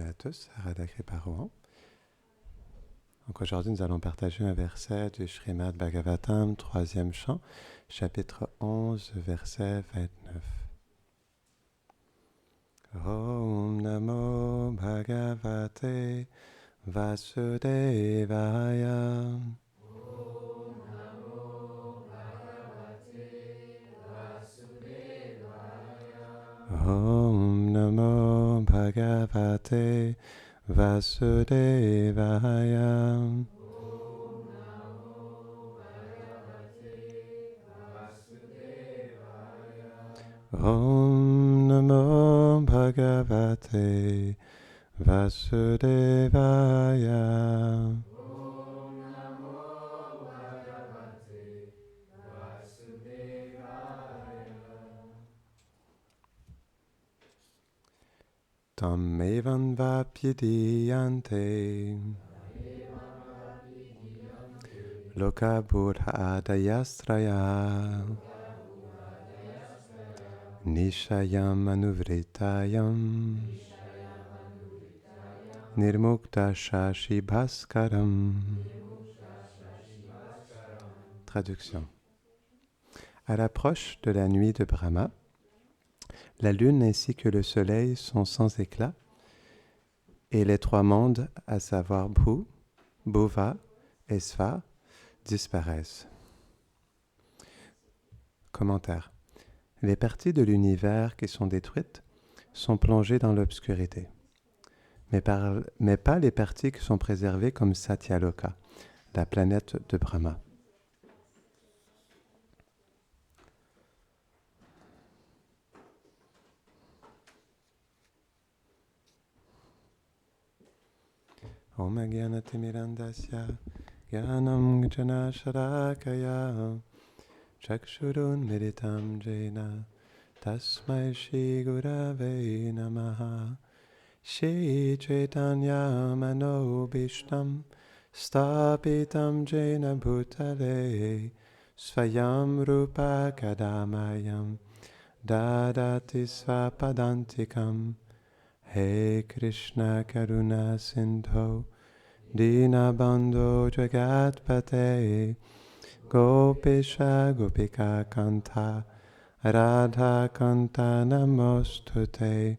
à tous, Radha Kriparohan. Donc aujourd'hui, nous allons partager un verset du Srimad Bhagavatam, troisième chant, chapitre 11, verset 29. Om Namo Bhagavate Vasudevaya. Om Namo Bhagavate Vasudevaya. Om Namo Bhagavate Vasudevaya. Tam evam vapyidiyante loka buddha adayastraya nishayam anuvritayam nirmukta shashi bhaskaram. Traduction. À l'approche de la nuit de Brahma, la lune ainsi que le soleil sont sans éclat, et les trois mondes, à savoir Bhu, Bhuva et Sva, disparaissent. Commentaire. Les parties de l'univers qui sont détruites sont plongées dans l'obscurité, mais pas les parties qui sont préservées comme Satyaloka, la planète de Brahma. Om Agyanatimirandasya Gyanam Janasharakaya Chakshurun Meditam Jena Tasmai Shri Gurave Namaha Shri Chaitanya Manobishtam Stapitam Jena Bhutale Svayam Rupa Kadamayam Dadati Svapadantikam. He Krishna Karuna Sindho Dinabandho Jagatpate Gopisha Gopika Kanta Radha Kanta Namostute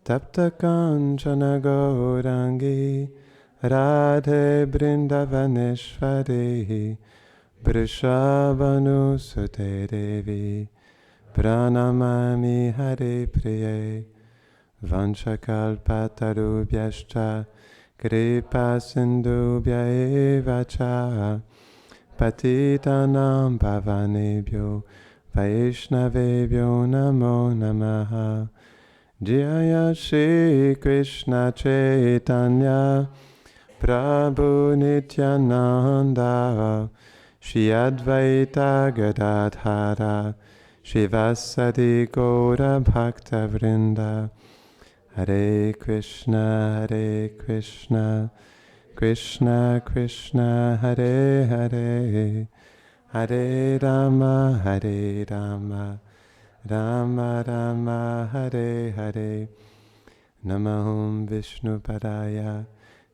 Tapta Kanchana Gaurangi Radhe Brindavaneshwari Vrishabhanusute Devi Pranamami Hare Priye Vanchakalpatarubhyascha Kripa Sindhubhya eva cha Patitanam Bhavanebhyo Vaishnavebhyo Namo Namaha. Jaya Shri Krishna Chaitanya Prabhu Nityananda Shri Advaita Gadadhara Shivasadi Gaura Bhakta Vrinda. Hare Krishna, Krishna Krishna, Hare Hare, Hare Rama, Rama Rama, Hare Hare. Namaham Vishnu Padaya,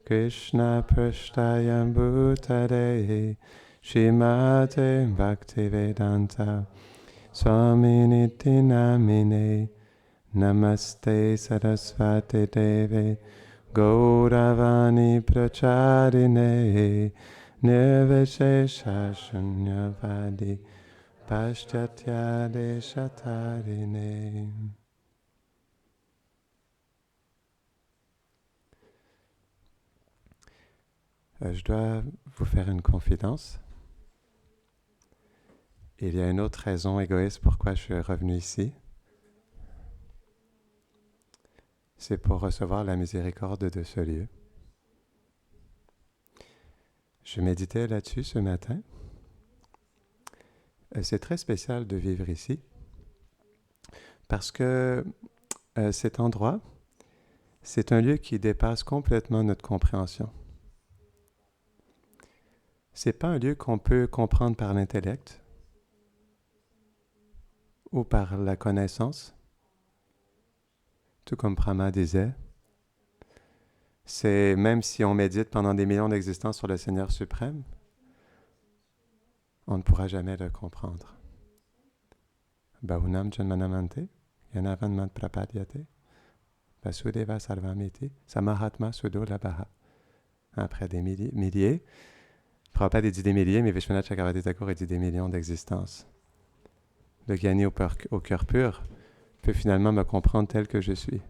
Krishna Prashtaya Bhutare, Shrimate Bhaktivedanta, Swaminiti Namine. Namaste Saraswati Deve Gauravani Pracharine Nirvishesha Shunyavadi Paschatya Deshatarine. Je dois vous faire une confidence. Il y a une autre raison égoïste pourquoi je suis revenu ici. C'est pour recevoir la miséricorde de ce lieu. Je méditais là-dessus ce matin. C'est très spécial de vivre ici parce que cet endroit, c'est un lieu qui dépasse complètement notre compréhension. C'est pas un lieu qu'on peut comprendre par l'intellect ou par la connaissance. Tout comme Brahma disait, C'est même si on médite pendant des millions d'existences sur le Seigneur suprême, on ne pourra jamais le comprendre. Bahunam janmanamante, yanavanman prapadyate, vasudeva sarvamiti, samahatma sudo labaha. Après des milliers, Prabhupada dit des milliers, mais Vishwanath Chakravarti Thakur dit des millions d'existences. Le gagner au cœur pur peut finalement me comprendre tel que je suis.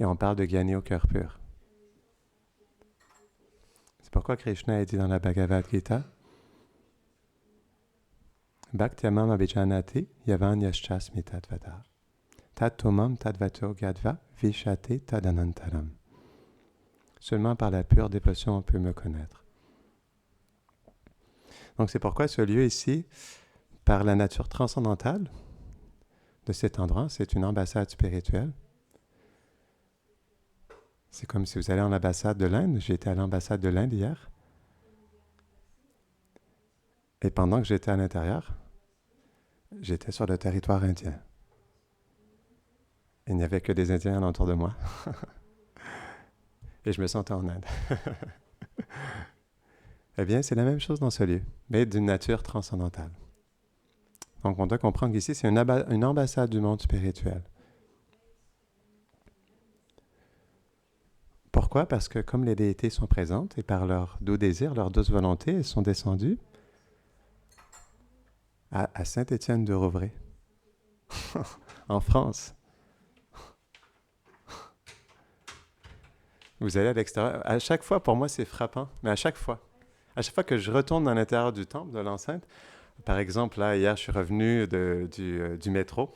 Et on parle de gagner au cœur pur. C'est pourquoi Krishna a dit dans la Bhagavad Gita, Bhaktyamam abhijanati yavan yaschasmi tadvata. Tattomam tadvato gadva vishate tadanantaram. Seulement par la pure dévotion on peut me connaître. Donc c'est pourquoi ce lieu ici, par la nature transcendantale de cet endroit, c'est une ambassade spirituelle. C'est comme si vous allez en ambassade de l'Inde. J'ai été à l'ambassade de l'Inde hier. Et pendant que j'étais à l'intérieur, j'étais sur le territoire indien. Il n'y avait que des Indiens autour de moi. Et je me sentais en Inde. Eh bien, c'est la même chose dans ce lieu, mais d'une nature transcendantale. Donc, on doit comprendre qu'ici, c'est une ambassade du monde spirituel. Pourquoi? Parce que comme les déités sont présentes, et par leur doux désir, leur douce volonté, elles sont descendues à Saint-Étienne de Rouvray, en France. Vous allez à l'extérieur. À chaque fois, pour moi, c'est frappant, mais à chaque fois que je retourne dans l'intérieur du temple, de l'enceinte, par exemple, là, hier, je suis revenu du métro,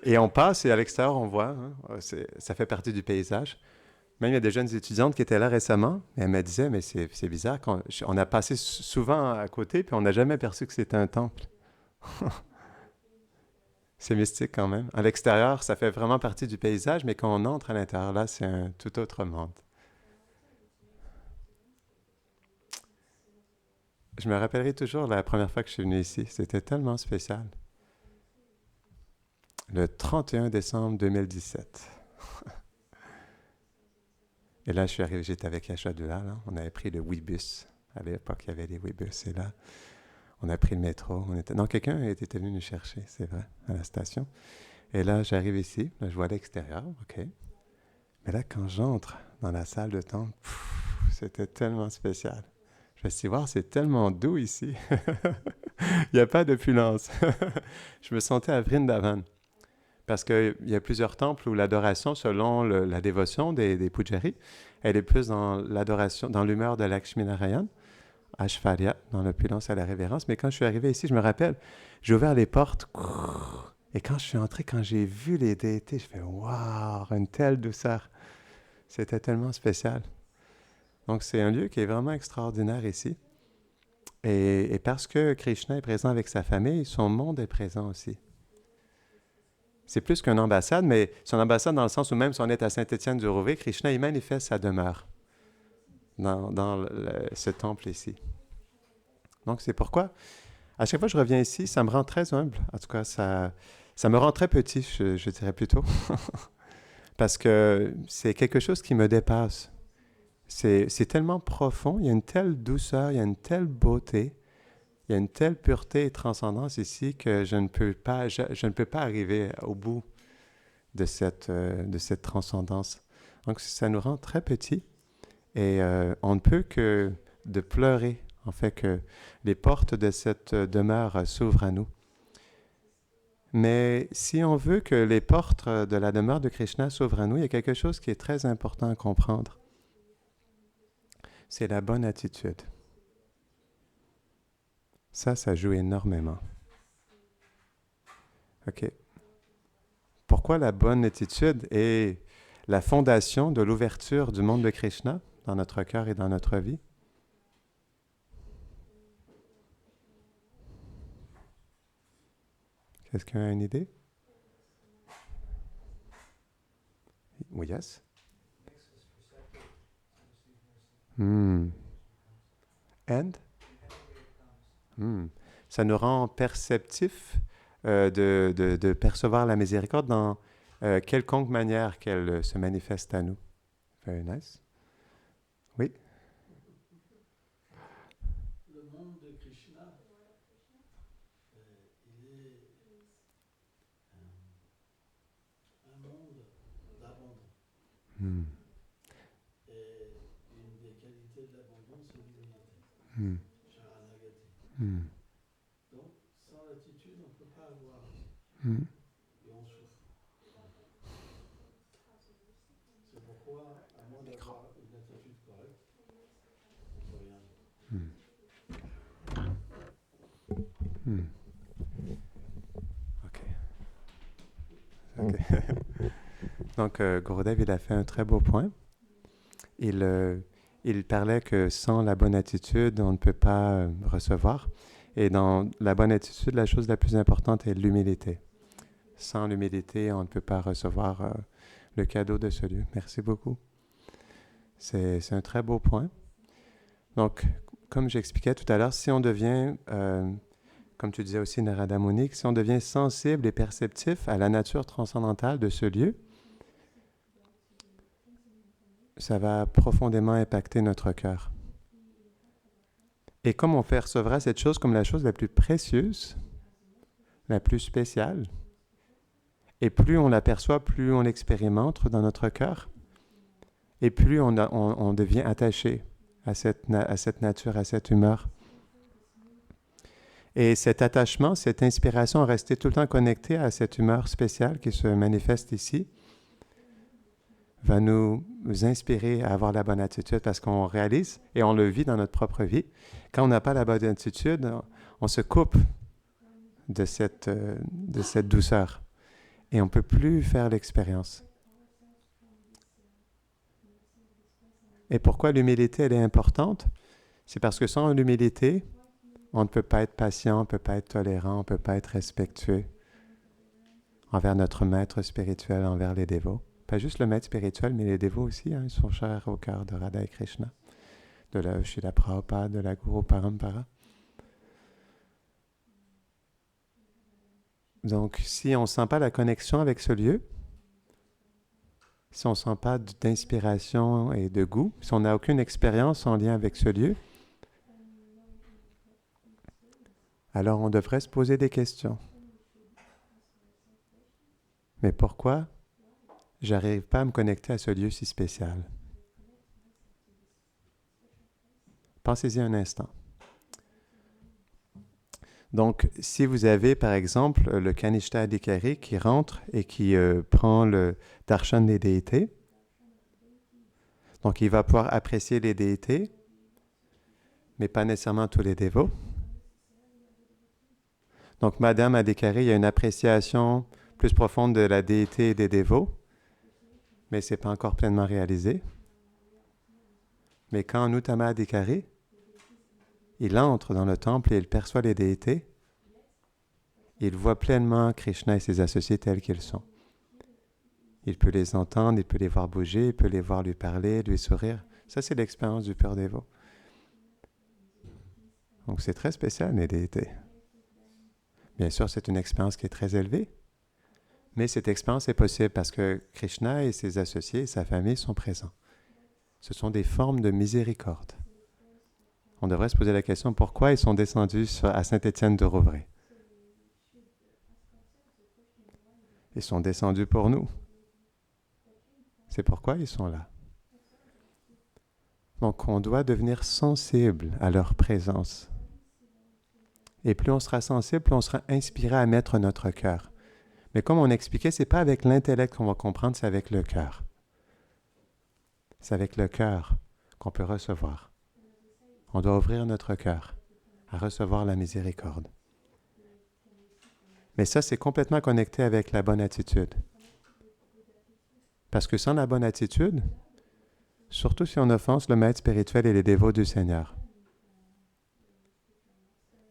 et on passe, et à l'extérieur, on voit, ça fait partie du paysage. Même il y a des jeunes étudiantes qui étaient là récemment, et elles me disaient, mais c'est bizarre, on a passé souvent à côté, puis on n'a jamais perçu que c'était un temple. C'est mystique quand même. À l'extérieur, ça fait vraiment partie du paysage, mais quand on entre à l'intérieur, là, c'est un tout autre monde. Je me rappellerai toujours la première fois que je suis venu ici. C'était tellement spécial. Le 31 décembre 2017. Et là, je suis arrivé, j'étais avec Yashadula, là. On avait pris le Ouibus. À l'époque, il y avait les Ouibus. Et là, on a pris le métro. Non, quelqu'un était venu nous chercher, c'est vrai, à la station. Et là, j'arrive ici. Là, je vois l'extérieur, OK. Mais là, quand j'entre dans la salle de temple, c'était tellement spécial. Je me suis dit, wow, c'est tellement doux ici. Il n'y a pas d'opulence. Je me sentais à Vrindavan. Parce qu'il y a plusieurs temples où l'adoration, selon la dévotion des pujaris, elle est plus dans l'adoration, dans l'humeur de Lakshmi Narayan, Ashvarya, dans l'opulence et la révérence. Mais quand je suis arrivé ici, je me rappelle, j'ai ouvert les portes, et quand je suis entré, quand j'ai vu les déités, je fais, waouh, une telle douceur. C'était tellement spécial. Donc c'est un lieu qui est vraiment extraordinaire ici. Et parce que Krishna est présent avec sa famille, son monde est présent aussi. C'est plus qu'une ambassade, mais c'est une ambassade dans le sens où même si on est à Saint-Étienne du Rouvray, Krishna il manifeste sa demeure dans ce temple ici. Donc c'est pourquoi, à chaque fois que je reviens ici, ça me rend très humble. En tout cas, ça me rend très petit, je dirais plutôt. Parce que c'est quelque chose qui me dépasse. C'est tellement profond, il y a une telle douceur, il y a une telle beauté, il y a une telle pureté et transcendance ici que je ne peux pas arriver au bout de cette transcendance. Donc ça nous rend très petits et on ne peut que de pleurer, en fait, que les portes de cette demeure s'ouvrent à nous. Mais si on veut que les portes de la demeure de Krishna s'ouvrent à nous, il y a quelque chose qui est très important à comprendre. C'est la bonne attitude. Ça joue énormément. OK. Pourquoi la bonne attitude est la fondation de l'ouverture du monde de Krishna dans notre cœur et dans notre vie? Est-ce qu'il y a une idée? Oui, yes. And? Ça nous rend perceptifs de percevoir la miséricorde quelconque manière qu'elle se manifeste à nous. Very nice. Oui. Le monde de Krishna, il est un monde d'abondance. Hmm. Et une des qualités de l'abondance, c'est l'humilité. Hmm. Sharanagati. Hmm. Donc, sans l'attitude, on ne peut pas avoir. Hmm. Et on souffre. C'est pourquoi, à moins d'avoir une attitude correcte, on ne peut rien dire. Hmm. Hmm. Ok. Donc, Gurudev, il a fait un très beau point. Il parlait que sans la bonne attitude, on ne peut pas recevoir. Et dans la bonne attitude, la chose la plus importante est l'humilité. Sans l'humilité, on ne peut pas recevoir le cadeau de ce lieu. Merci beaucoup. C'est un très beau point. Donc, comme j'expliquais tout à l'heure, si on devient, comme tu disais aussi, Narada Muni, si on devient sensible et perceptif à la nature transcendantale de ce lieu, ça va profondément impacter notre cœur. Et comme on percevra cette chose comme la chose la plus précieuse, la plus spéciale, et plus on l'aperçoit, plus on l'expérimente dans notre cœur, et plus on devient attaché à cette nature, à cette humeur. Et cet attachement, cette inspiration à rester tout le temps connecté à cette humeur spéciale qui se manifeste ici, va nous inspirer à avoir la bonne attitude parce qu'on réalise et on le vit dans notre propre vie. Quand on n'a pas la bonne attitude, on se coupe de cette douceur et on ne peut plus faire l'expérience. Et pourquoi l'humilité, elle est importante? C'est parce que sans l'humilité, on ne peut pas être patient, on ne peut pas être tolérant, on ne peut pas être respectueux envers notre maître spirituel, envers les dévots. Pas juste le maître spirituel, mais les dévots aussi, ils sont chers au cœur de Radha et Krishna, de la Srila Prabhupada, de la Guru Parampara. Donc, si on ne sent pas la connexion avec ce lieu, si on ne sent pas d'inspiration et de goût, si on n'a aucune expérience en lien avec ce lieu, alors on devrait se poser des questions. Mais pourquoi j'arrive pas à me connecter à ce lieu si spécial? Pensez-y un instant. Donc, si vous avez, par exemple, le Kanishta Adhikari qui rentre et qui prend le darshan des déités, donc il va pouvoir apprécier les déités, mais pas nécessairement tous les dévots. Donc, Madame Adhikari, il y a une appréciation plus profonde de la déité et des dévots, mais ce n'est pas encore pleinement réalisé. Mais quand Uttama Adhikari, il entre dans le temple et il perçoit les déités, il voit pleinement Krishna et ses associés tels qu'ils sont. Il peut les entendre, il peut les voir bouger, il peut les voir lui parler, lui sourire. Ça, c'est l'expérience du pur dévot. Donc, c'est très spécial, les déités. Bien sûr, c'est une expérience qui est très élevée, mais cette expérience est possible parce que Krishna et ses associés et sa famille sont présents. Ce sont des formes de miséricorde. On devrait se poser la question pourquoi ils sont descendus à Saint-Étienne de Rouvray. Ils sont descendus pour nous. C'est pourquoi ils sont là. Donc on doit devenir sensible à leur présence. Et plus on sera sensible, plus on sera inspiré à mettre notre cœur. Mais comme on expliquait, ce n'est pas avec l'intellect qu'on va comprendre, c'est avec le cœur. C'est avec le cœur qu'on peut recevoir. On doit ouvrir notre cœur à recevoir la miséricorde. Mais ça, c'est complètement connecté avec la bonne attitude. Parce que sans la bonne attitude, surtout si on offense le maître spirituel et les dévots du Seigneur,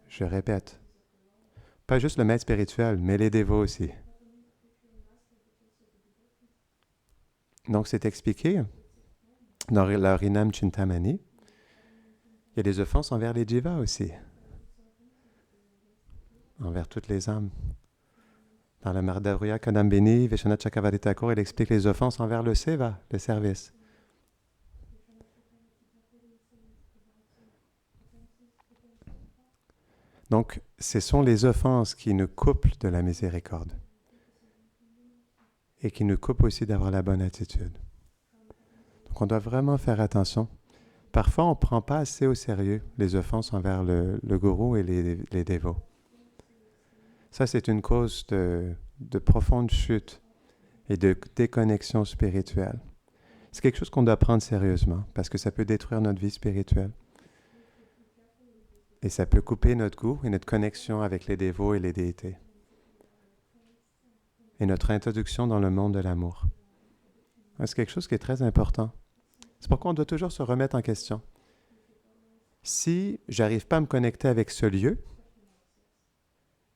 je répète, pas juste le maître spirituel, mais les dévots aussi. Donc, c'est expliqué dans l'Harinam Chintamani. Il y a des offenses envers les jivas aussi, envers toutes les âmes. Dans la Madhurya Kadambini, Vishwanath Chakravarti Thakur, il explique les offenses envers le seva, le service. Donc, ce sont les offenses qui nous coupent de la miséricorde et qui nous coupent aussi d'avoir la bonne attitude. Donc, on doit vraiment faire attention. Parfois, on ne prend pas assez au sérieux les offenses envers le gourou et les dévots. Ça, c'est une cause de profonde chute et de déconnexion spirituelle. C'est quelque chose qu'on doit prendre sérieusement parce que ça peut détruire notre vie spirituelle. Et ça peut couper notre goût et notre connexion avec les dévots et les déités. Et notre introduction dans le monde de l'amour. C'est quelque chose qui est très important. C'est pourquoi on doit toujours se remettre en question. Si j'arrive pas à me connecter avec ce lieu,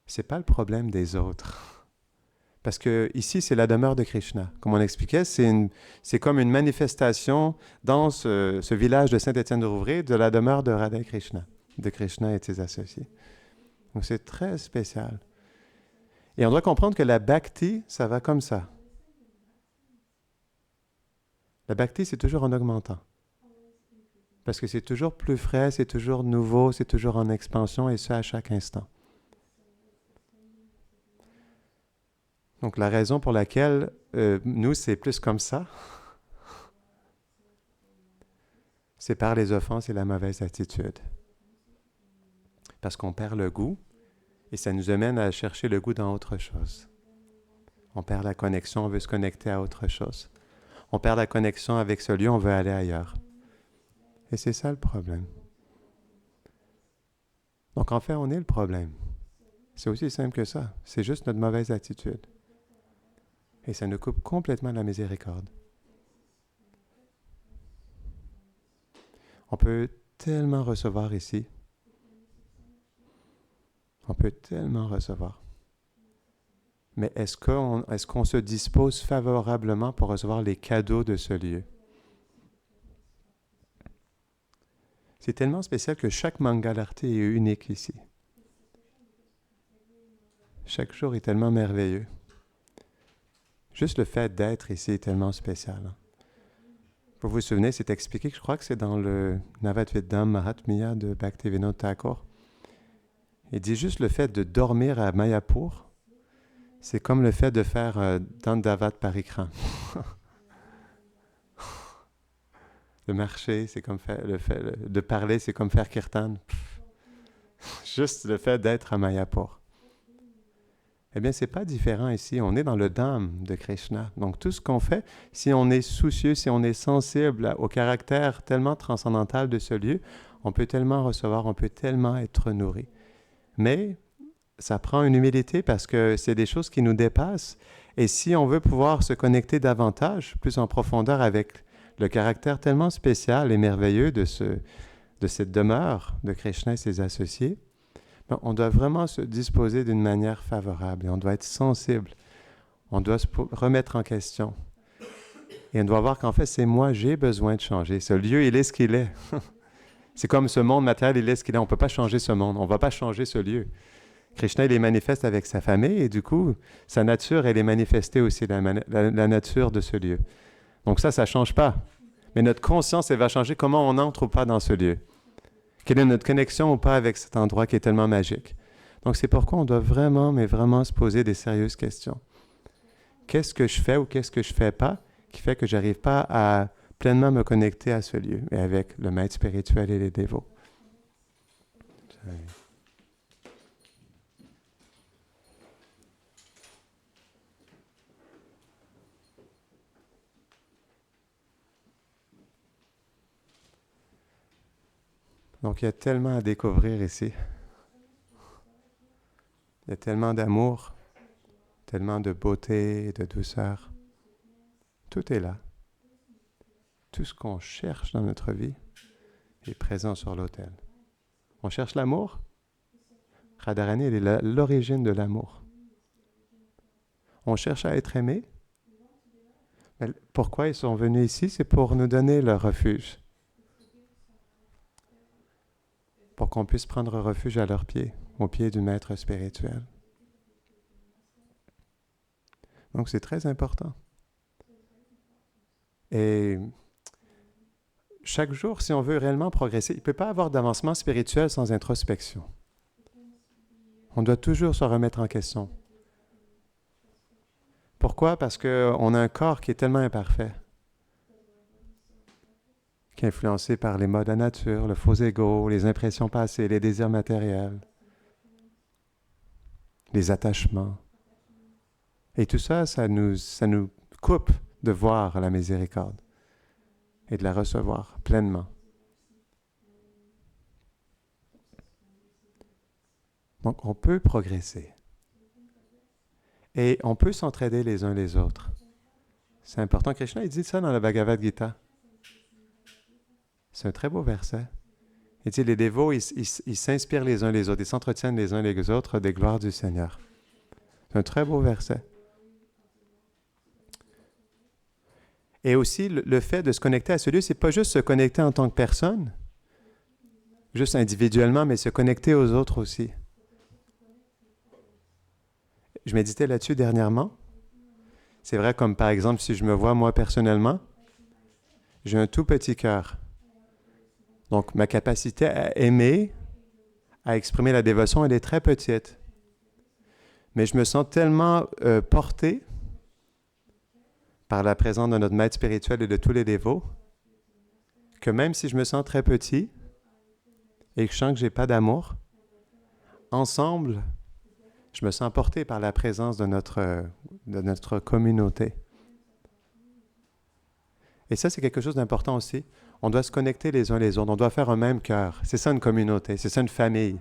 c'est pas le problème des autres. Parce que ici, c'est la demeure de Krishna. Comme on expliquait, c'est comme une manifestation dans ce village de Saint-Étienne-de-Rouvray de la demeure de Radha Krishna, de Krishna et ses associés. Donc c'est très spécial. Et on doit comprendre que la bhakti, ça va comme ça. La bhakti, c'est toujours en augmentant. Parce que c'est toujours plus frais, c'est toujours nouveau, c'est toujours en expansion, et ce, à chaque instant. Donc, la raison pour laquelle nous, c'est plus comme ça, c'est par les offenses et la mauvaise attitude. Parce qu'on perd le goût, et ça nous amène à chercher le goût dans autre chose. On perd la connexion, on veut se connecter à autre chose. On perd la connexion avec ce lieu, on veut aller ailleurs. Et c'est ça le problème. Donc en fait, on est le problème. C'est aussi simple que ça. C'est juste notre mauvaise attitude. Et ça nous coupe complètement de la miséricorde. On peut tellement recevoir ici. On peut tellement recevoir. Mais est-ce qu'on se dispose favorablement pour recevoir les cadeaux de ce lieu? C'est tellement spécial que chaque Mangalarti est unique ici. Chaque jour est tellement merveilleux. Juste le fait d'être ici est tellement spécial. Vous vous souvenez, c'est expliqué, je crois que c'est dans le Navadvidam Mahatmya de Bhaktivinoda Thakur. Il dit juste le fait de dormir à Mayapur, c'est comme le fait de faire Dandavat Parikram. De marcher, c'est comme faire de parler, c'est comme faire kirtan. Juste le fait d'être à Mayapur. Eh bien, c'est pas différent ici. On est dans le Dham de Krishna. Donc, tout ce qu'on fait, si on est soucieux, si on est sensible au caractère tellement transcendantal de ce lieu, on peut tellement recevoir, on peut tellement être nourri. Mais ça prend une humilité parce que c'est des choses qui nous dépassent. Et si on veut pouvoir se connecter davantage, plus en profondeur avec le caractère tellement spécial et merveilleux de cette demeure de Krishna et ses associés, on doit vraiment se disposer d'une manière favorable et on doit être sensible. On doit se remettre en question. Et on doit voir qu'en fait, c'est moi, j'ai besoin de changer. Ce lieu, il est ce qu'il est. C'est comme ce monde matériel, il est ce qu'il est. On ne peut pas changer ce monde. On ne va pas changer ce lieu. Krishna, il est manifeste avec sa famille et du coup, sa nature, elle est manifestée aussi, la nature de ce lieu. Donc ça ne change pas. Mais notre conscience, elle va changer comment on entre ou pas dans ce lieu. Quelle est notre connexion ou pas avec cet endroit qui est tellement magique. Donc c'est pourquoi on doit vraiment, mais vraiment se poser des sérieuses questions. Qu'est-ce que je fais ou qu'est-ce que je ne fais pas qui fait que je n'arrive pas à pleinement me connecter à ce lieu et avec le maître spirituel et les dévots. Donc il y a tellement à découvrir ici. Il y a tellement d'amour, tellement de beauté et de douceur. Tout est là. Tout ce qu'on cherche dans notre vie est présent sur l'autel. On cherche l'amour. Radharani, elle est l'origine de l'amour. On cherche à être aimé. Mais pourquoi ils sont venus ici? C'est pour nous donner leur refuge. Pour qu'on puisse prendre refuge à leurs pieds, aux pieds du maître spirituel. Donc, c'est très important. Et chaque jour, si on veut réellement progresser, il ne peut pas y avoir d'avancement spirituel sans introspection. On doit toujours se remettre en question. Pourquoi? Parce qu'on a un corps qui est tellement imparfait, qui est influencé par les modes de la nature, le faux ego, les impressions passées, les désirs matériels, les attachements. Et tout ça, ça nous coupe de voir la miséricorde et de la recevoir pleinement. Donc, on peut progresser. Et on peut s'entraider les uns les autres. C'est important. Krishna, il dit ça dans le Bhagavad Gita. C'est un très beau verset. Il dit, les dévots, ils s'inspirent les uns les autres, ils s'entretiennent les uns les autres des gloires du Seigneur. C'est un très beau verset. Et aussi, le fait de se connecter à ce lieu, c'est pas juste se connecter en tant que personne, juste individuellement, mais se connecter aux autres aussi. Je méditais là-dessus dernièrement. C'est vrai, comme par exemple, si je me vois moi personnellement, j'ai un tout petit cœur. Donc, ma capacité à aimer, à exprimer la dévotion, elle est très petite. Mais je me sens tellement porté par la présence de notre maître spirituel et de tous les dévots, que même si je me sens très petit et que je sens que je n'ai pas d'amour, ensemble, je me sens porté par la présence de notre communauté. Et ça, c'est quelque chose d'important aussi. On doit se connecter les uns les autres. On doit faire un même cœur. C'est ça une communauté, c'est ça une famille.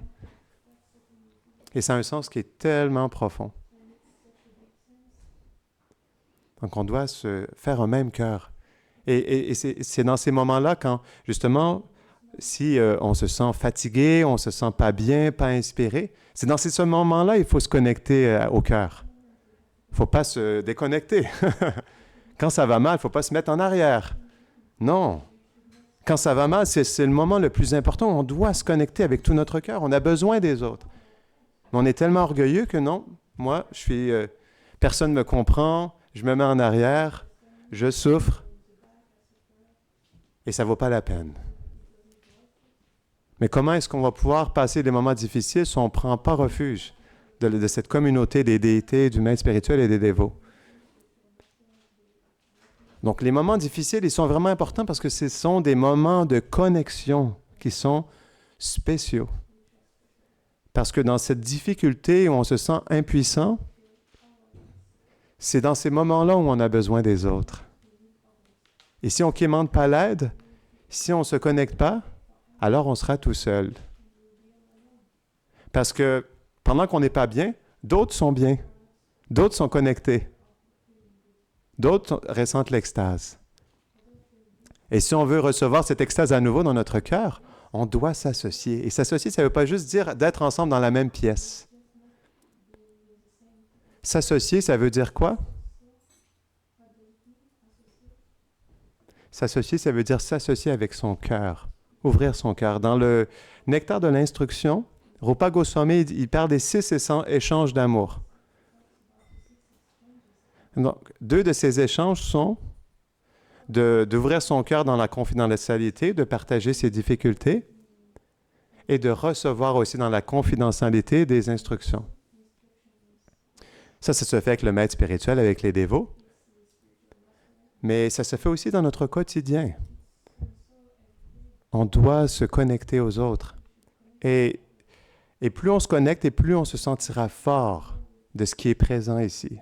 Et ça a un sens qui est tellement profond. Donc, on doit se faire un même cœur. Et c'est dans ces moments-là quand, justement, si on se sent fatigué, on ne se sent pas bien, pas inspiré, c'est dans ces moments-là il faut se connecter au cœur. Il ne faut pas se déconnecter. Quand ça va mal, il ne faut pas se mettre en arrière. Non. Quand ça va mal, c'est le moment le plus important. On doit se connecter avec tout notre cœur. On a besoin des autres. Mais on est tellement orgueilleux que non. Moi, personne ne me comprend. Je me mets en arrière. Je souffre. Et ça ne vaut pas la peine. Mais comment est-ce qu'on va pouvoir passer des moments difficiles si on ne prend pas refuge de cette communauté des déités, du maître spirituel et des dévots? Donc, les moments difficiles, ils sont vraiment importants parce que ce sont des moments de connexion qui sont spéciaux. Parce que dans cette difficulté où on se sent impuissant, c'est dans ces moments-là où on a besoin des autres. Et si on ne quémande pas l'aide, si on ne se connecte pas, alors on sera tout seul. Parce que pendant qu'on n'est pas bien, d'autres sont bien. D'autres sont connectés. D'autres ressentent l'extase. Et si on veut recevoir cette extase à nouveau dans notre cœur, on doit s'associer. Et s'associer, ça ne veut pas juste dire d'être ensemble dans la même pièce. S'associer, ça veut dire quoi? S'associer, ça veut dire s'associer avec son cœur, ouvrir son cœur. Dans le Nectar de l'instruction, Rupa Goswami, il parle des 6 échanges d'amour. Donc, 2 de ces échanges sont d'ouvrir son cœur dans la confidentialité, de partager ses difficultés et de recevoir aussi dans la confidentialité des instructions. Ça se fait avec le maître spirituel, avec les dévots, mais ça se fait aussi dans notre quotidien. On doit se connecter aux autres. Et plus on se connecte, et plus on se sentira fort de ce qui est présent ici.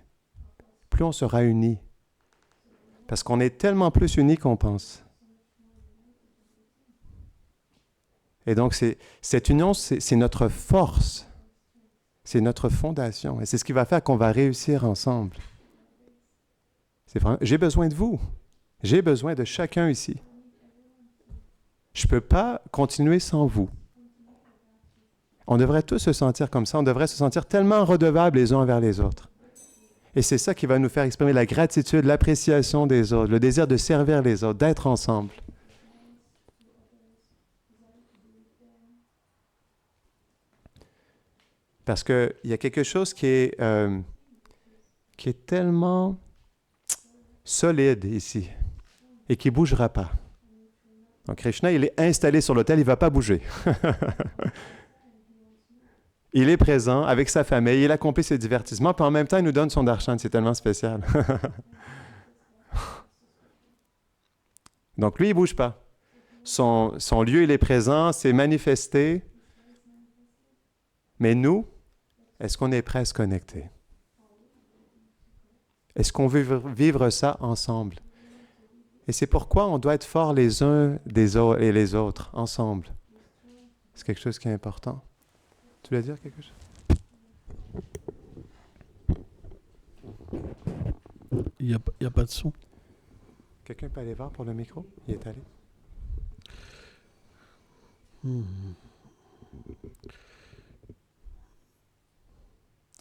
Plus on sera unis. Parce qu'on est tellement plus unis qu'on pense. Et donc, cette union, c'est notre force. C'est notre fondation. Et c'est ce qui va faire qu'on va réussir ensemble. J'ai besoin de vous. J'ai besoin de chacun ici. Je ne peux pas continuer sans vous. On devrait tous se sentir comme ça. On devrait se sentir tellement redevables les uns envers les autres. Et c'est ça qui va nous faire exprimer la gratitude, l'appréciation des autres, le désir de servir les autres, d'être ensemble. Parce qu'il y a quelque chose qui est qui est tellement solide ici et qui ne bougera pas. Donc Krishna, il est installé sur l'autel, il ne va pas bouger. Il est présent avec sa famille, il accomplit ses divertissements, puis en même temps, il nous donne son darshan. C'est tellement spécial. Donc lui, il ne bouge pas. Son lieu, il est présent, c'est manifesté. Mais nous, est-ce qu'on est prêt à se connecter? Est-ce qu'on veut vivre ça ensemble? Et c'est pourquoi on doit être forts les uns et les autres, ensemble. C'est quelque chose qui est important. Tu voulais dire quelque chose? Il n'y a pas de son. Quelqu'un peut aller voir pour le micro? Il est allé?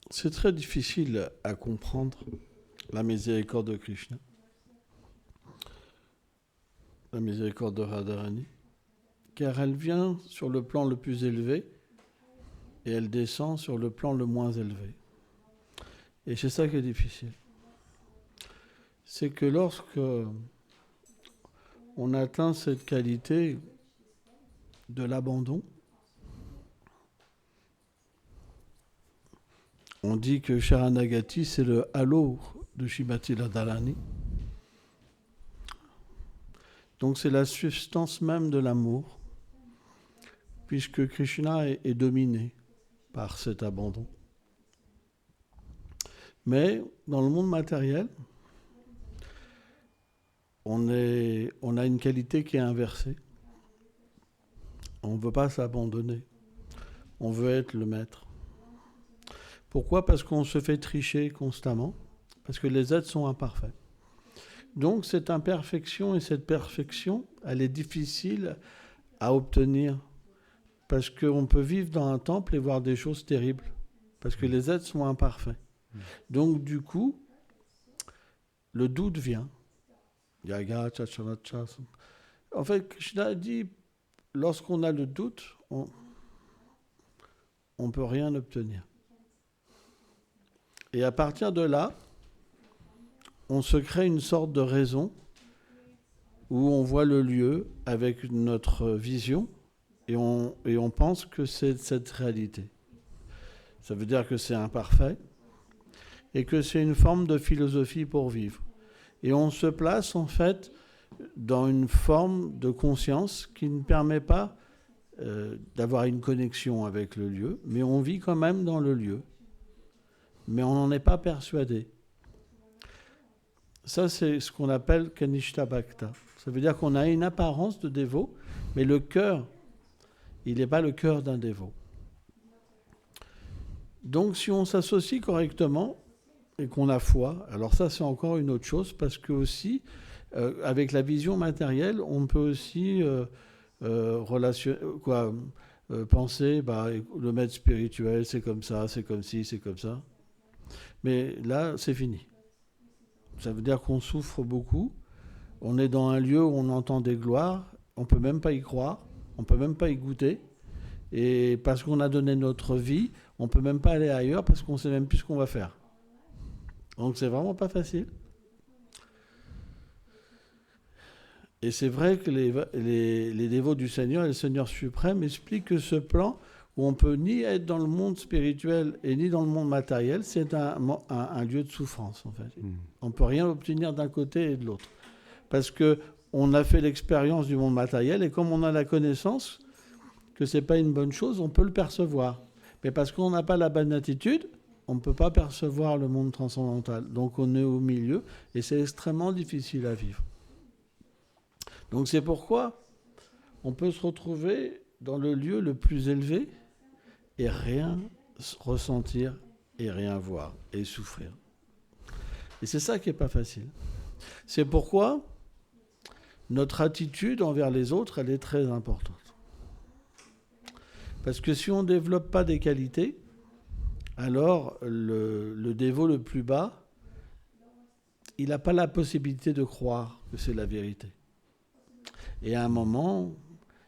C'est très difficile à comprendre la miséricorde de Krishna, la miséricorde de Radharani, car elle vient sur le plan le plus élevé et elle descend sur le plan le moins élevé. Et c'est ça qui est difficile. C'est que lorsque on atteint cette qualité de l'abandon, on dit que Sharanagati, c'est le halo de Srimati Radharani. Donc c'est la substance même de l'amour, puisque Krishna est dominé par cet abandon. Mais dans le monde matériel, on a une qualité qui est inversée. On ne veut pas s'abandonner. On veut être le maître. Pourquoi? Parce qu'on se fait tricher constamment, parce que les êtres sont imparfaits. Donc cette imperfection et cette perfection, elle est difficile à obtenir, parce qu'on peut vivre dans un temple et voir des choses terribles, parce que les êtres sont imparfaits. Donc du coup, le doute vient. Yaga, chacharacha. En fait, Krishna dit, lorsqu'on a le doute, on ne peut rien obtenir. Et à partir de là, on se crée une sorte de raison où on voit le lieu avec notre vision et on pense que c'est cette réalité. Ça veut dire que c'est imparfait et que c'est une forme de philosophie pour vivre. Et on se place en fait dans une forme de conscience qui ne permet pas d'avoir une connexion avec le lieu, mais on vit quand même dans le lieu. Mais on n'en est pas persuadé. Ça, c'est ce qu'on appelle Kanishta Bhakta. Ça veut dire qu'on a une apparence de dévot, mais le cœur, il n'est pas le cœur d'un dévot. Donc, si on s'associe correctement et qu'on a foi, alors ça, c'est encore une autre chose, parce que aussi, avec la vision matérielle, on peut aussi penser, le maître spirituel, c'est comme ça, c'est comme ci, c'est comme ça. Mais là, c'est fini. Ça veut dire qu'on souffre beaucoup. On est dans un lieu où on entend des gloires. On ne peut même pas y croire. On ne peut même pas y goûter. Et parce qu'on a donné notre vie, on ne peut même pas aller ailleurs parce qu'on ne sait même plus ce qu'on va faire. Donc c'est vraiment pas facile. Et c'est vrai que les dévots du Seigneur et le Seigneur suprême expliquent que ce plan où on ne peut ni être dans le monde spirituel et ni dans le monde matériel, c'est un lieu de souffrance, en fait. On ne peut rien obtenir d'un côté et de l'autre. Parce qu'on a fait l'expérience du monde matériel, et comme on a la connaissance que ce n'est pas une bonne chose, on peut le percevoir. Mais parce qu'on n'a pas la bonne attitude, on ne peut pas percevoir le monde transcendantal. Donc on est au milieu, et c'est extrêmement difficile à vivre. Donc c'est pourquoi on peut se retrouver dans le lieu le plus élevé, et rien ressentir, et rien voir, et souffrir. Et c'est ça qui n'est pas facile. C'est pourquoi notre attitude envers les autres, elle est très importante. Parce que si on ne développe pas des qualités, alors le dévot le plus bas, il n'a pas la possibilité de croire que c'est la vérité. Et à un moment,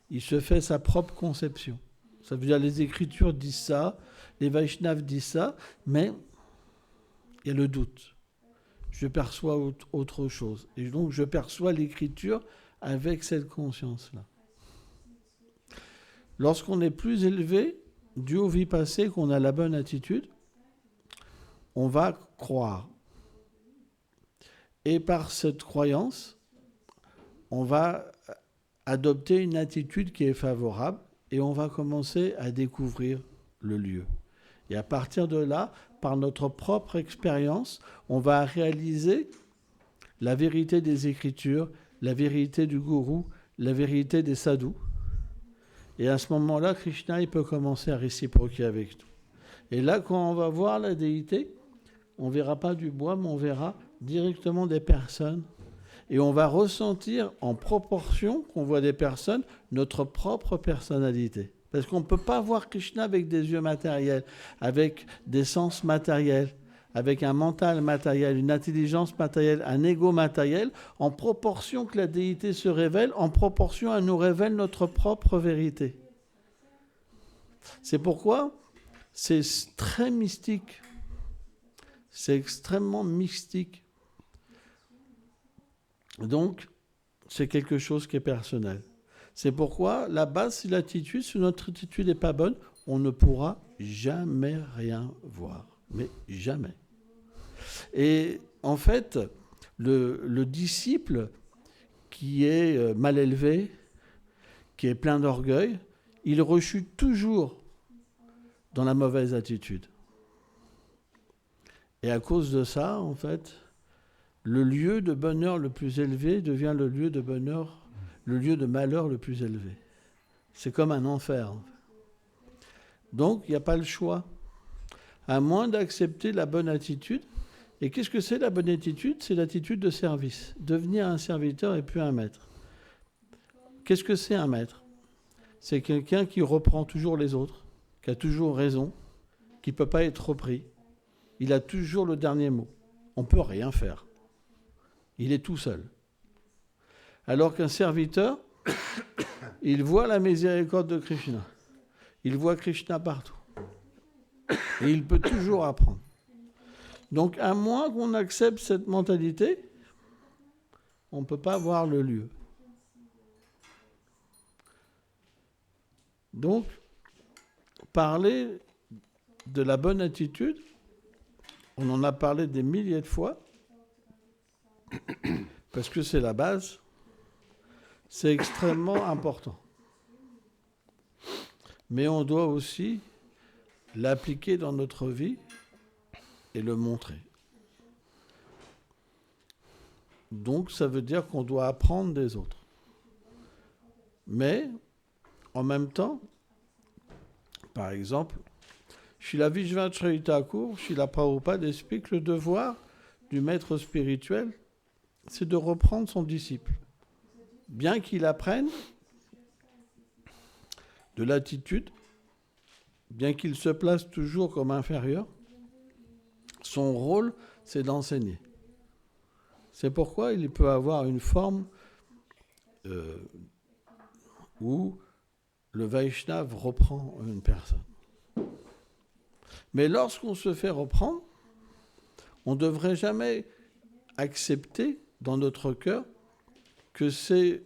il se fait sa propre conception. Ça veut dire les Écritures disent ça, les Vaishnavas disent ça, mais il y a le doute. je perçois autre chose. Et donc, je perçois l'écriture avec cette conscience-là. Lorsqu'on est plus élevé, dû aux vies passées, qu'on a la bonne attitude, on va croire. Et par cette croyance, on va adopter une attitude qui est favorable et on va commencer à découvrir le lieu. Et à partir de là, par notre propre expérience, on va réaliser la vérité des Écritures, la vérité du gourou, la vérité des sadhus. Et à ce moment-là, Krishna il peut commencer à réciproquer avec nous. Et là, quand on va voir la déité, on ne verra pas du bois, mais on verra directement des personnes. Et on va ressentir en proportion qu'on voit des personnes, notre propre personnalité. Parce qu'on ne peut pas voir Krishna avec des yeux matériels, avec des sens matériels, avec un mental matériel, une intelligence matérielle, un ego matériel, en proportion que la déité se révèle, en proportion elle nous révèle notre propre vérité. C'est pourquoi c'est très mystique. C'est extrêmement mystique. Donc, c'est quelque chose qui est personnel. C'est pourquoi la base, c'est l'attitude. Si notre attitude n'est pas bonne, on ne pourra jamais rien voir. Mais jamais. Et en fait, le disciple qui est mal élevé, qui est plein d'orgueil, il rechute toujours dans la mauvaise attitude. Et à cause de ça, en fait, le lieu de bonheur le plus élevé devient le lieu de bonheur, le lieu de malheur le plus élevé. C'est comme un enfer. Donc, il n'y a pas le choix. À moins d'accepter la bonne attitude. Et qu'est-ce que c'est la bonne attitude ? C'est l'attitude de service. Devenir un serviteur et puis un maître. Qu'est-ce que c'est un maître ? C'est quelqu'un qui reprend toujours les autres, qui a toujours raison, qui ne peut pas être repris. Il a toujours le dernier mot. On ne peut rien faire. Il est tout seul. Alors qu'un serviteur, il voit la miséricorde de Krishna. Il voit Krishna partout. Et il peut toujours apprendre. Donc, à moins qu'on accepte cette mentalité, on ne peut pas voir le lieu. Donc, parler de la bonne attitude, on en a parlé des milliers de fois, parce que c'est la base, c'est extrêmement important. Mais on doit aussi l'appliquer dans notre vie et le montrer. Donc, ça veut dire qu'on doit apprendre des autres. Mais, en même temps, par exemple, Srila Vishvacharya Thakur, Srila Prabhupada explique le devoir du maître spirituel, c'est de reprendre son disciple. Bien qu'il apprenne de l'attitude, bien qu'il se place toujours comme inférieur, son rôle, c'est d'enseigner. C'est pourquoi il peut avoir une forme où le Vaishnav reprend une personne. Mais lorsqu'on se fait reprendre, on ne devrait jamais accepter dans notre cœur que c'est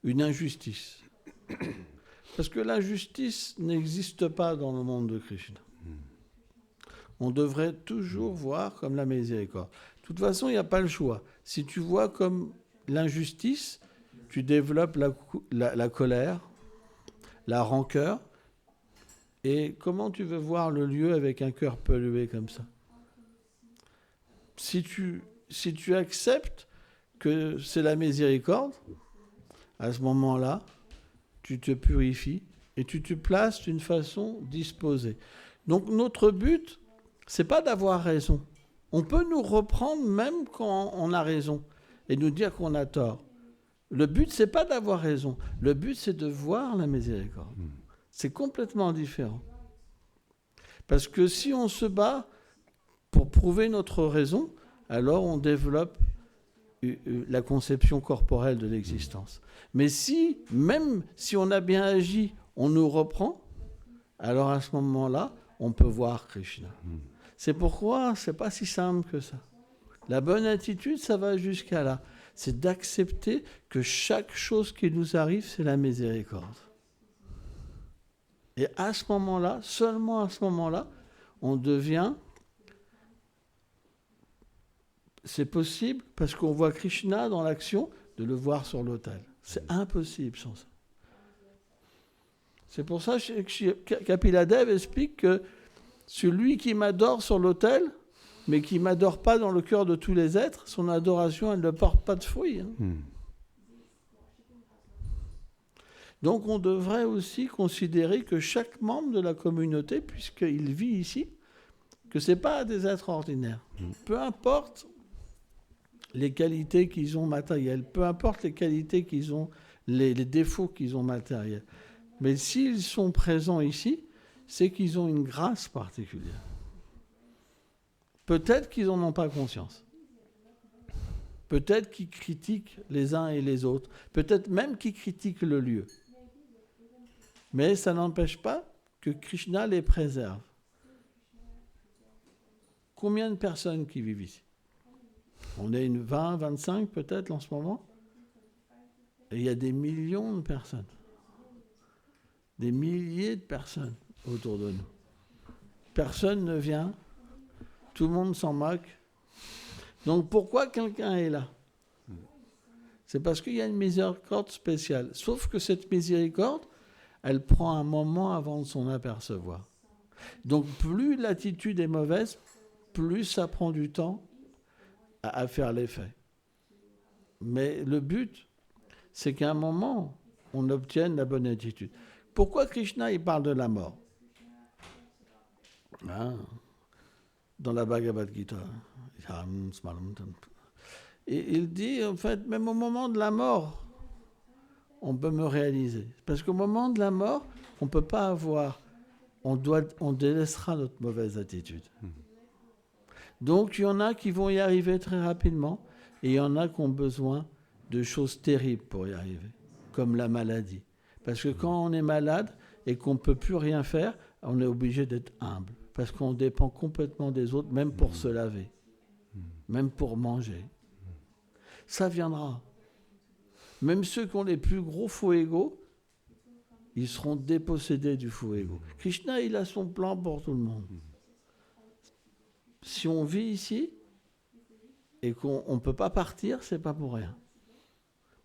une injustice. Parce que l'injustice n'existe pas dans le monde de Krishna. On devrait toujours voir comme la miséricorde. De toute façon, il n'y a pas le choix. Si tu vois comme l'injustice, tu développes la colère, la rancœur. Et comment tu veux voir le lieu avec un cœur pollué comme ça ? Si tu acceptes que c'est la miséricorde, à ce moment-là, tu te purifies et tu te places d'une façon disposée. Donc notre but, c'est pas d'avoir raison. On peut nous reprendre même quand on a raison et nous dire qu'on a tort. Le but, c'est pas d'avoir raison. Le but, c'est de voir la miséricorde. C'est complètement différent. Parce que si on se bat pour prouver notre raison, alors on développe la conception corporelle de l'existence. Mais si, même si on a bien agi, on nous reprend, alors à ce moment-là, on peut voir Krishna. C'est pourquoi c'est pas si simple que ça. La bonne attitude, ça va jusqu'à là. C'est d'accepter que chaque chose qui nous arrive, c'est la miséricorde. Et à ce moment-là, seulement à ce moment-là, on devient... C'est possible parce qu'on voit Krishna dans l'action, de le voir sur l'autel. C'est impossible sans ça. C'est pour ça que Kapila-dev explique que celui qui m'adore sur l'autel, mais qui ne m'adore pas dans le cœur de tous les êtres, son adoration, elle ne porte pas de fruits. Donc on devrait aussi considérer que chaque membre de la communauté, puisqu'il vit ici, que ce n'est pas des êtres ordinaires. Peu importe les qualités qu'ils ont matérielles, peu importe les qualités qu'ils ont, les défauts qu'ils ont matériels. Mais s'ils sont présents ici, c'est qu'ils ont une grâce particulière. Peut-être qu'ils n'en ont pas conscience. Peut-être qu'ils critiquent les uns et les autres. Peut-être même qu'ils critiquent le lieu. Mais ça n'empêche pas que Krishna les préserve. Combien de personnes qui vivent ici? On est une 20, 25 peut-être en ce moment. Et il y a des millions de personnes. Des milliers de personnes autour de nous. Personne ne vient. Tout le monde s'en moque. Donc pourquoi quelqu'un est là? C'est parce qu'il y a une miséricorde spéciale. Sauf que cette miséricorde, elle prend un moment avant de s'en apercevoir. Donc plus l'attitude est mauvaise, plus ça prend du temps à faire l'effet. Mais le but, c'est qu'à un moment, on obtienne la bonne attitude. Pourquoi Krishna, il parle de la mort? Dans la Bhagavad Gita. Et il dit, en fait, même au moment de la mort, on peut me réaliser. Parce qu'au moment de la mort, on ne peut pas avoir... On délaissera notre mauvaise attitude. Donc, il y en a qui vont y arriver très rapidement, et il y en a qui ont besoin de choses terribles pour y arriver, comme la maladie. Parce que quand on est malade et qu'on ne peut plus rien faire, on est obligé d'être humble. Parce qu'on dépend complètement des autres, même pour se laver, même pour manger. Ça viendra. Même ceux qui ont les plus gros faux égos, ils seront dépossédés du faux égo. Krishna, il a son plan pour tout le monde. Si on vit ici et qu'on ne peut pas partir, c'est pas pour rien.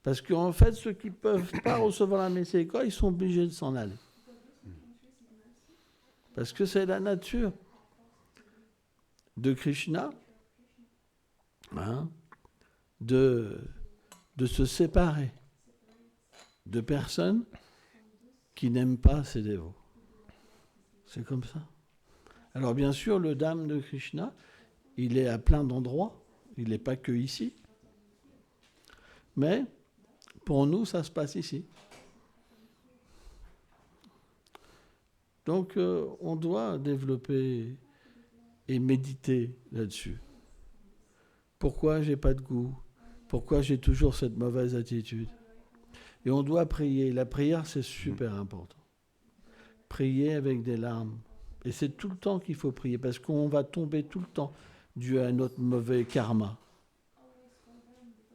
Parce qu'en fait, ceux qui ne peuvent pas recevoir la miséricorde, ils sont obligés de s'en aller. Parce que c'est la nature de Krishna de se séparer de personnes qui n'aiment pas ses dévots. C'est comme ça. Alors bien sûr, le Dham de Krishna, il est à plein d'endroits. Il n'est pas que ici. Mais pour nous, ça se passe ici. Donc on doit développer et méditer là-dessus. Pourquoi j'ai pas de goût? Pourquoi j'ai toujours cette mauvaise attitude? Et on doit prier. La prière, c'est super important. Prier avec des larmes. Et c'est tout le temps qu'il faut prier, parce qu'on va tomber tout le temps dû à notre mauvais karma.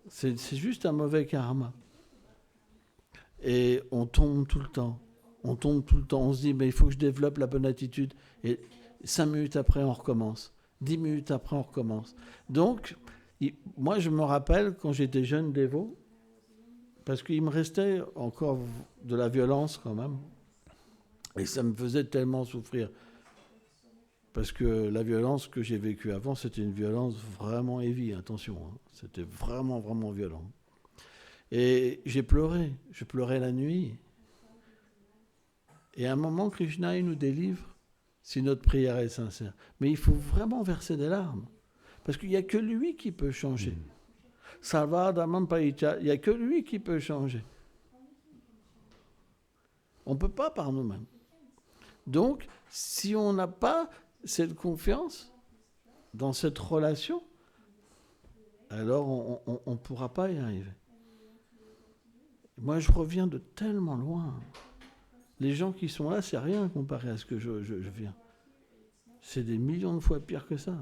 C'est juste un mauvais karma. Et on tombe tout le temps. On tombe tout le temps. On se dit, mais il faut que je développe la bonne attitude. Et 5 minutes après, on recommence. 10 minutes après, on recommence. Donc, moi, je me rappelle quand j'étais jeune dévot, parce qu'il me restait encore de la violence quand même. Et ça me faisait tellement souffrir. Parce que la violence que j'ai vécue avant, c'était une violence vraiment heavy, attention. C'était vraiment, vraiment violent. Et j'ai pleuré. Je pleurais la nuit. Et à un moment, Krishna, il nous délivre si notre prière est sincère. Mais il faut vraiment verser des larmes. Parce qu'il n'y a que lui qui peut changer. Salvadamam Paicha, il n'y a que lui qui peut changer. On ne peut pas par nous-mêmes. Donc, si on n'a pas cette confiance dans cette relation, alors on ne pourra pas y arriver. Moi, je reviens de tellement loin. Les gens qui sont là, c'est rien comparé à ce que je viens. C'est des millions de fois pire que ça.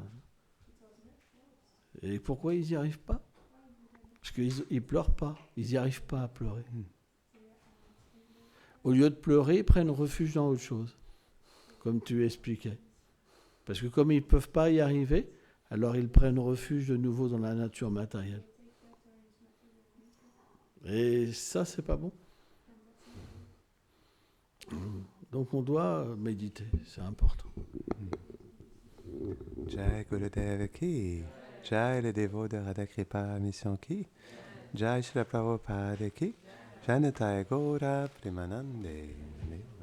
Et pourquoi ils n'y arrivent pas? Parce qu'ils ne pleurent pas, ils n'y arrivent pas à pleurer. Au lieu de pleurer, ils prennent refuge dans autre chose, comme tu expliquais. Parce que comme ils ne peuvent pas y arriver, alors ils prennent refuge de nouveau dans la nature matérielle. Et ça, c'est pas bon. Donc on doit méditer, c'est important. Jai Gurudev Ki, Jai le dévot de Radha Mission Ki, Jai Shri Prabhupada Ki, Jai Nitai Gaura Premanande.